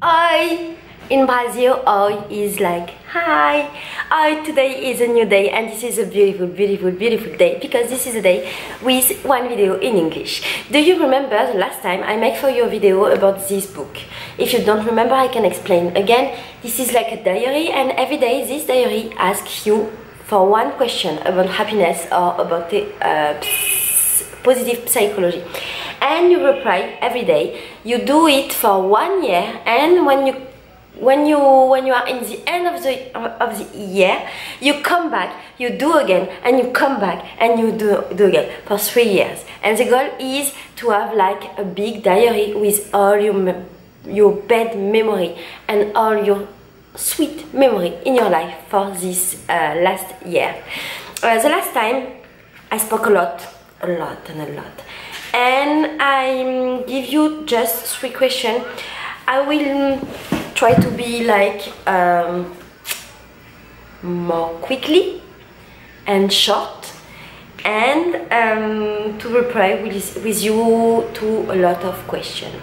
Oi! In Brazil, oi is like hi. Oi, today is a new day and this is a beautiful, beautiful, beautiful day because this is a day with one video in English. Do you remember the last time I made for you a video about this book? If you don't remember, I can explain again. This is like a diary and every day this diary asks you for one question about happiness or about the positive psychology. And you reply every day. You do it for 1 year, and when you are in the end of the year, you come back, you do again, and you come back and you do again for 3 years. And the goal is to have like a big diary with all your bad memory and all your sweet memory in your life for this last year. The last time I spoke a lot, and I give you just 3 questions. I will try to be like more quickly and short, and to reply with you to a lot of questions.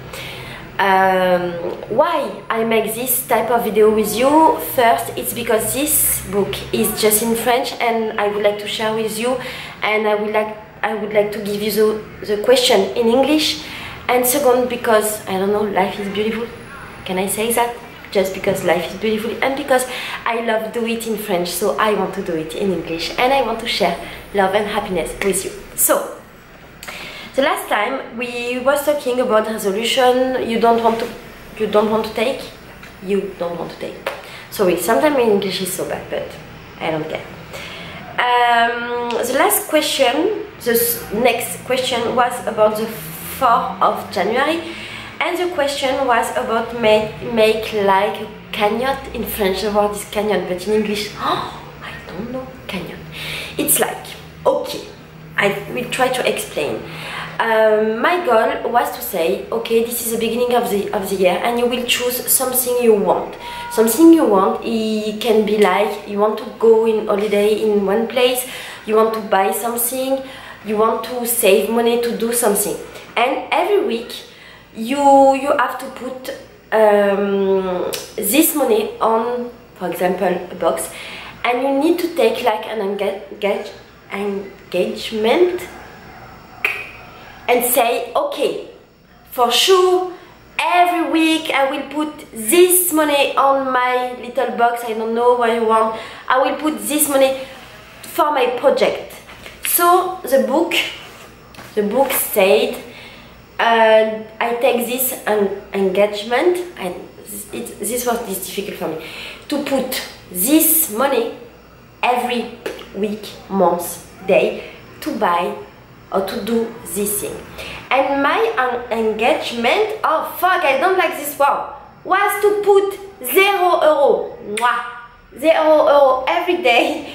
Why I make this type of video with you? First, it's because this book is just in French and I would like to share with you, and I would like to give you the question in English. And second, because I don't know, life is beautiful. Can I say that? Just because life is beautiful and because I love do it in French, so I want to do it in English and I want to share love and happiness with you. So the last time we was talking about resolution. You don't want to take. Sorry, sometimes my English is so bad, but I don't care. The last question, the next question was about the 4th of January, and the question was about make like a canyon. In French the word is canyon, but in English, oh, I don't know, canyon. It's like, okay, I will try to explain. My goal was to say, okay, this is the beginning of the year and you will choose something you want. Something you want, it can be like you want to go in holiday in one place, you want to buy something, you want to save money to do something. And every week you have to put this money on, for example, a box, and you need to take like an engagement and say, okay, for sure, every week I will put this money on my little box. I don't know what I want. I will put this money for my project. So the book said, I take this engagement, and this was difficult for me, to put this money every week, month, day, to buy or to do this thing. And my engagement, oh fuck, I don't like this word, was to put €0, €0 every day,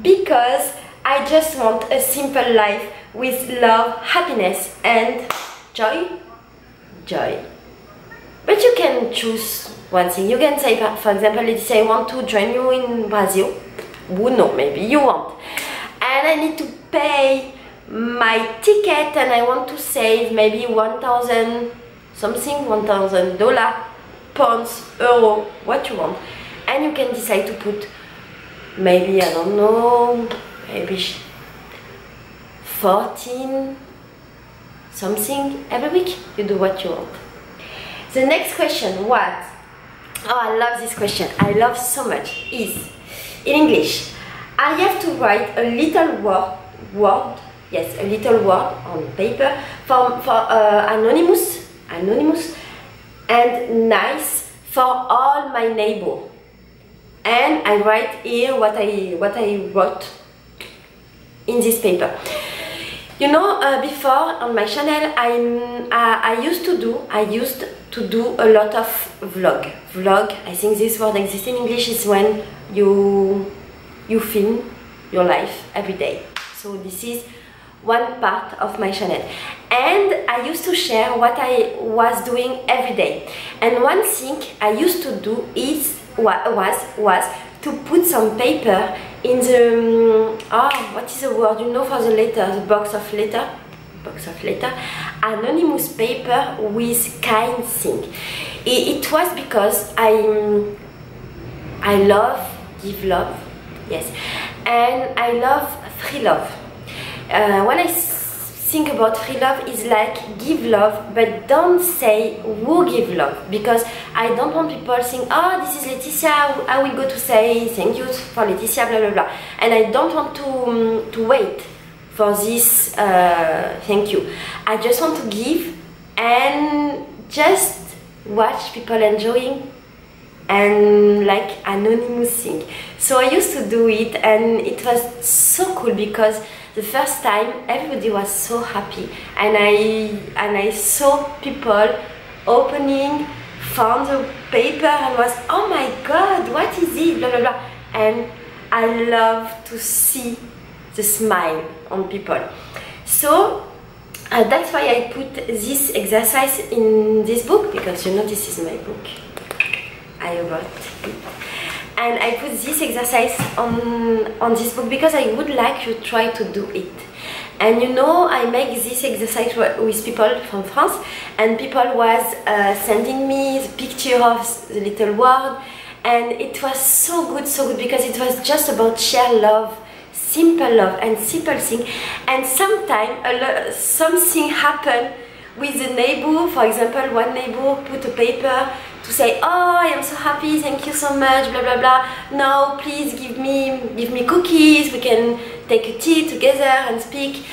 because I just want a simple life with love, happiness and joy. But you can choose one thing. You can say, for example, let's say I want to join you in Brazil. Who knows, maybe you want. And I need to pay my ticket and I want to save maybe 1,000 something, $1,000, pounds, euro, what you want. And you can decide to put maybe, I don't know, maybe 14 something every week. You do what you want. The next question was, oh, I love this question, I love so much, is in English. I have to write a little word, yes, a little word on paper for anonymous and nice for all my neighbors. And I write here what I wrote in this paper. You know, before on my channel, I used to do a lot of vlog. I think this word exists in English, is when you film your life every day. So this is one part of my channel, and I used to share what I was doing every day. And one thing I used to do was to put some paper in the what is the word, you know, for the letter, the box of letter, anonymous paper with kind thing. It was because I love give love, yes, and I love free love. When I think about free love, is like give love, but don't say who give love, because I don't want people saying, oh, this is Laetitia, I will go to say thank you for Laetitia, blah blah blah, and I don't want to wait for this thank you. I just want to give and just watch people enjoying and like anonymous thing. So I used to do it, and it was so cool because the first time everybody was so happy, and I saw people opening, found the paper and was, oh my god, what is it, blah blah blah, and I love to see the smile on people. So that's why I put this exercise in this book, because you know this is my book, I wrote it. And I put this exercise on this book because I would like you to try to do it. And you know, I make this exercise with people from France, and people was sending me the picture of the little word, and it was so good because it was just about share love, simple love and simple thing. And sometimes something happened with the neighbor. For example, one neighbor put a paper to say, oh, I am so happy, thank you so much, blah blah blah. Now please give me cookies, we can take a tea together and speak.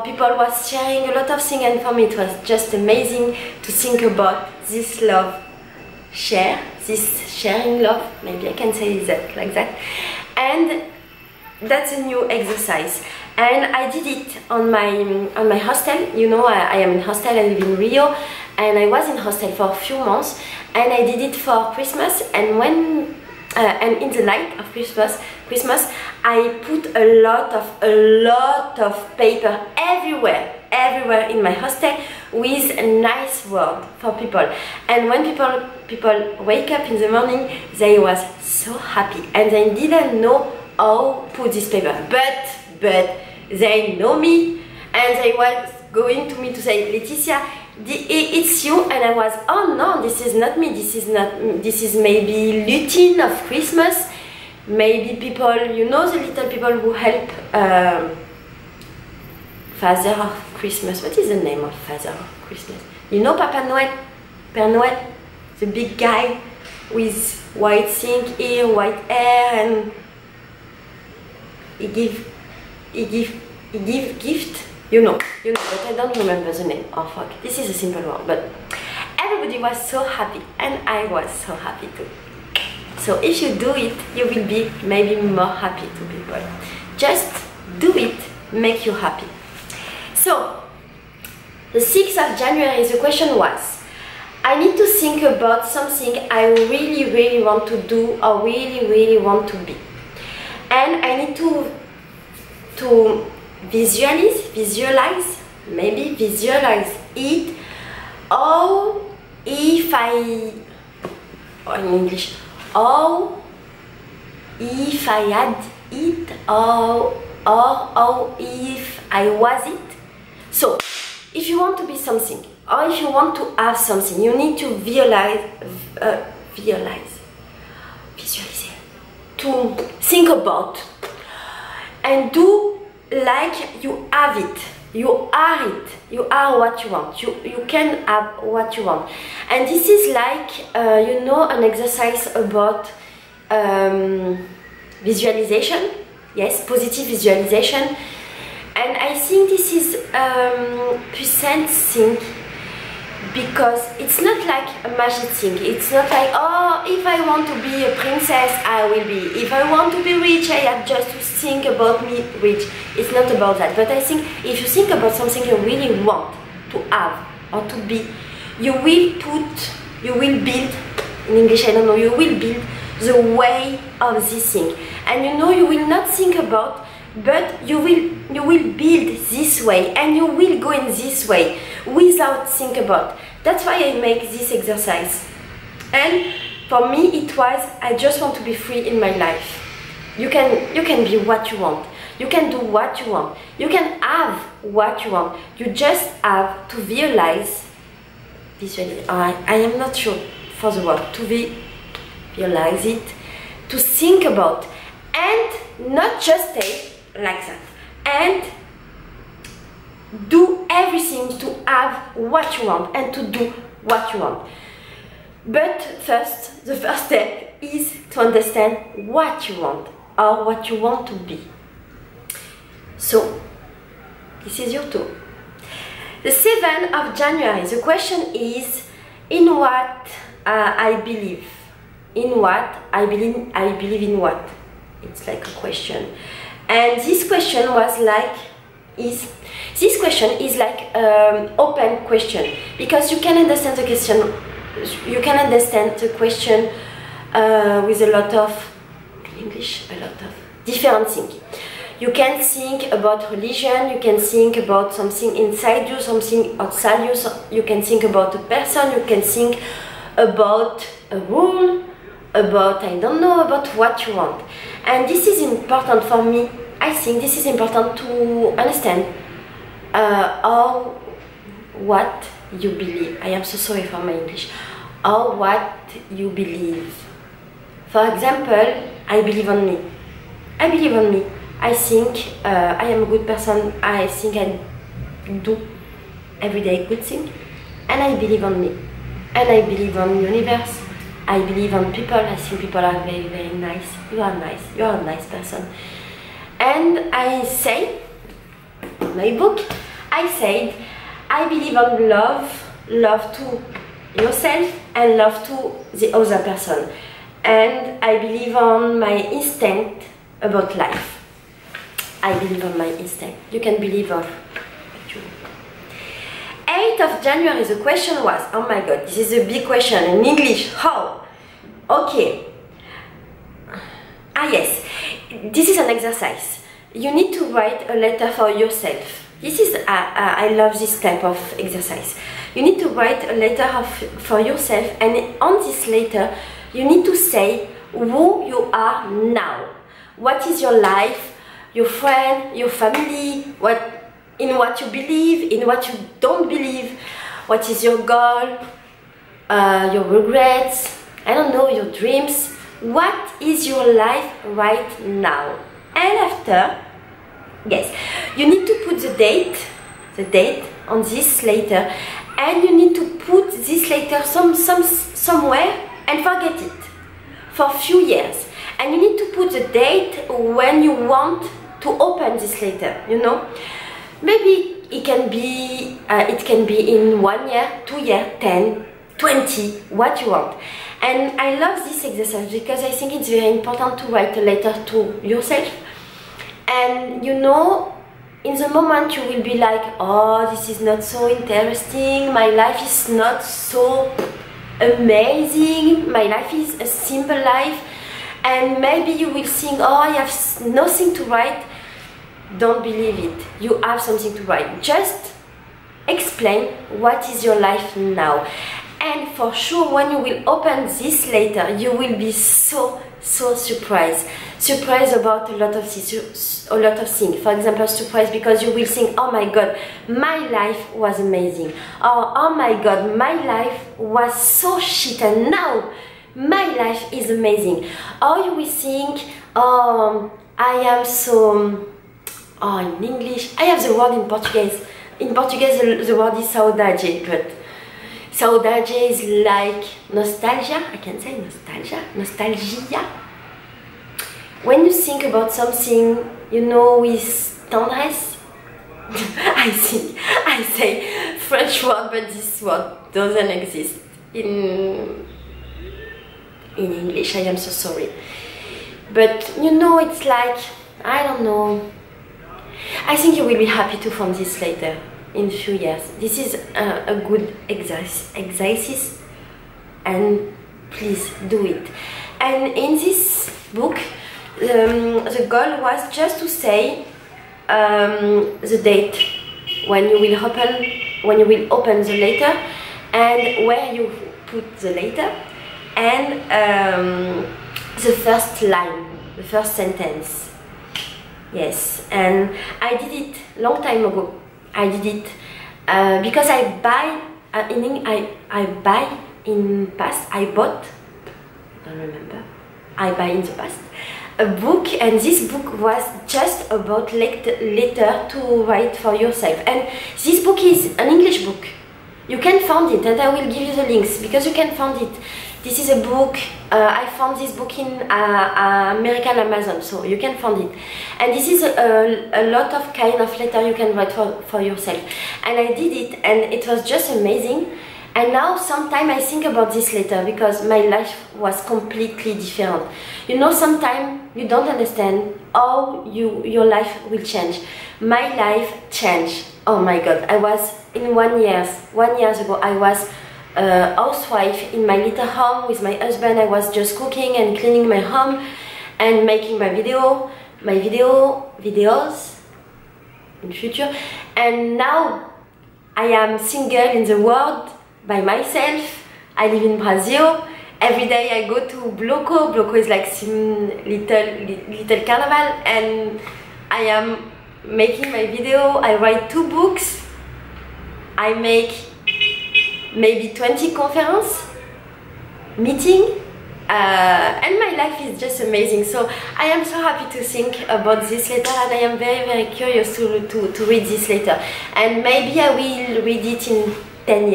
People was sharing a lot of things, and for me it was just amazing to think about this love this sharing love, maybe I can say that like that. And that's a new exercise, and I did it on my hostel. You know, I am in hostel, I live in Rio, and I was in hostel for a few months, and I did it for Christmas. And when and in the night of Christmas I put a lot of paper everywhere in my hostel with a nice word for people. And when people wake up in the morning, they was so happy, and they didn't know how put this paper, but they know me, and they was going to me to say, Laetitia, it's you. And I was, oh no, this is not me, this is maybe lutein of Christmas, maybe people, you know, the little people who help Father of Christmas. What is the name of Father of Christmas? You know, Papa Noel, Père Noel, the big guy with white thing here, white hair, and he give gift. You know, but I don't remember the name. Oh fuck, this is a simple one, but everybody was so happy, and I was so happy too. So if you do it, you will be maybe more happy to people. Just do it, make you happy. So the 6th of January, the question was, I need to think about something I really want to do, or really want to be, and I need to visualize it, or if I, or in English, or if I had it, or if I was it. So if you want to be something, or if you want to have something, you need to visualize, to think about, and do like you have it. You are it. You are what you want. You can have what you want. And this is like, you know, an exercise about visualization. Yes, positive visualization. And I think this is puissant thing, because it's not like a magic thing. It's not like, oh, if I want to be a princess, I will be. If I want to be rich, I have just to think about me rich. It's not about that. But I think if you think about something you really want to have or to be, you will build, in English I don't know, you will build the way of this thing. And you know, you will not think about, but you will build this way, and you will go in this way without think about. That's why I make this exercise. And for me it was, I just want to be free in my life. You can be what you want. You can do what you want. You can have what you want. You just have to visualize visually, I am not sure for the word, to visualize it, to think about, and not just stay like that, and do everything to have what you want and to do what you want. But first, the first step is to understand what you want or what you want to be. So, this is your tour. The 7th of January, the question is, in what I believe? In what I believe in what? It's like a question. And this question was like, this question is like open question, because you can understand the question, you can understand the question with a lot of English, a lot of different things. You can think about religion, you can think about something inside you, something outside you, so you can think about a person, you can think about a rule, about, I don't know, about what you want. And this is important for me. I think this is important to understand what you believe. I am so sorry for my English. Or what you believe. For example, I believe on me. I believe on me. I think I am a good person. I think I do everyday good thing. And I believe on me. And I believe on the universe. I believe on people. I think people are very, very nice. You are nice. You are a nice person. And I say, in my book, I said, I believe on love, love to yourself and love to the other person. And I believe on my instinct about life. I believe on my instinct. You can believe on you. 8th of January, the question was, oh my god, this is a big question in English. How? Okay. Ah yes, this is an exercise. You need to write a letter for yourself. This is, I love this type of exercise. You need to write a letter for yourself, and on this letter, you need to say who you are now. What is your life, your friend, your family, in what you believe, in what you don't believe, what is your goal, your regrets, I don't know, your dreams. What is your life right now? And after, yes, you need to put the date on this letter, and you need to put this letter somewhere and forget it for a few years. And you need to put the date when you want to open this letter, you know. Maybe it can be in 1 year, 2 years, 10, 20, what you want. And I love this exercise because I think it's very important to write a letter to yourself. And you know, in the moment you will be like, oh, this is not so interesting, my life is not so amazing, my life is a simple life. And maybe you will think, oh, I have nothing to write. Don't believe it. You have something to write. Just explain what is your life now. And for sure, when you will open this letter, you will be so surprised. Surprised about a lot of things. For example, surprised because you will think, oh my god, my life was amazing. Or, oh my god, my life was so shit, and now my life is amazing. Or you will think, oh, I am so... Oh, in English, I have the word in Portuguese. In Portuguese, the word is saudade, but saudade is like nostalgia. I can say nostalgia, nostalgia. When you think about something, you know, with tendresse, I say French word, but this word doesn't exist in English. I am so sorry. But you know, it's like, I don't know. I think you will be happy to find this later in a few years. This is a good exercise, and please do it. And in this book, the goal was just to say the date when you will open the letter, and where you put the letter, and the first line, the first sentence. Yes, and I did it long time ago. I did it because I I buy in past, I bought, I don't remember, I buy in the past, a book, and this book was just about letter to write for yourself. And this book is an English book. You can find it, and I will give you the links because you can find it. This is a book, I found this book in American Amazon, so you can find it. And this is a lot of kind of letter you can write for yourself. And I did it, and it was just amazing. And now sometimes I think about this letter because my life was completely different. You know, sometimes you don't understand how your life will change. My life changed. Oh my God, I was in 1 year ago, I was a housewife in my little home with my husband. I was just cooking and cleaning my home and making my videos in future. And now I am single in the world by myself. I live in Brazil. Every day I go to Bloco. Bloco is like some little carnival, and I am making my video. I write 2 books. I make maybe 20 conference meeting, and my life is just amazing. So I am so happy to think about this letter, and I am very curious to read this letter, and maybe I will read it in 10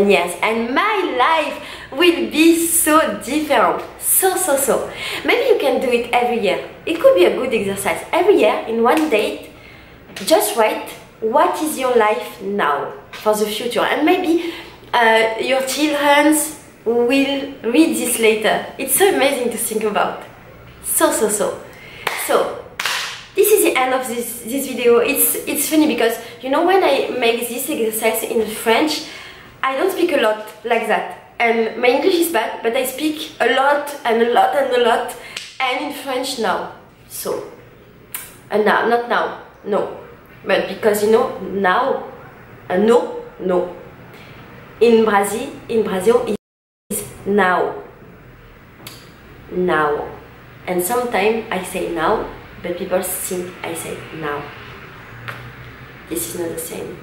years, and my life will be so different. So maybe you can do it every year. It could be a good exercise. Every year in one date, just write what is your life now for the future, and maybe your children will read this later. It's so amazing to think about. So this is the end of this video. It's funny because, you know, when I make this exercise in French, I don't speak a lot like that, and my English is bad, but I speak a lot and a lot and a lot, and in French now. So, and now, not now, no, but because, you know, now, no. In Brazil is now, and sometimes I say now, but people think I say now. This is not the same.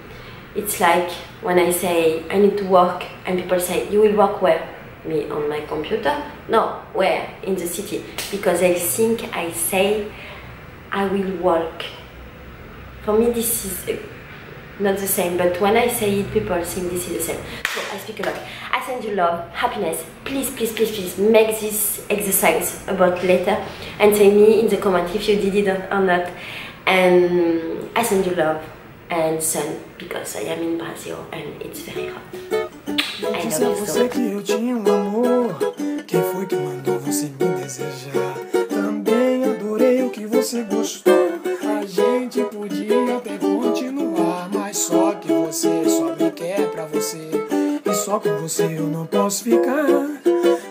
It's like when I say I need to work, and people say, you will work where? Me on my computer? No, where? In the city. Because I think I say I will work. For me this is not the same, but when I say it, people think this is the same. So I speak a lot. I send you love, happiness. Please make this exercise about later and tell me in the comment if you did it or not. And I send you love and sun because I am in Brazil and it's very hot. I love you so much. Quem foi que mandou você me desejar? Também adorei o que você gostou. A gente podia até continuar, mas só que você só me quer pra você. E só com você eu não posso ficar,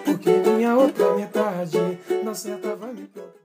porque minha outra metade na certa vai me provar.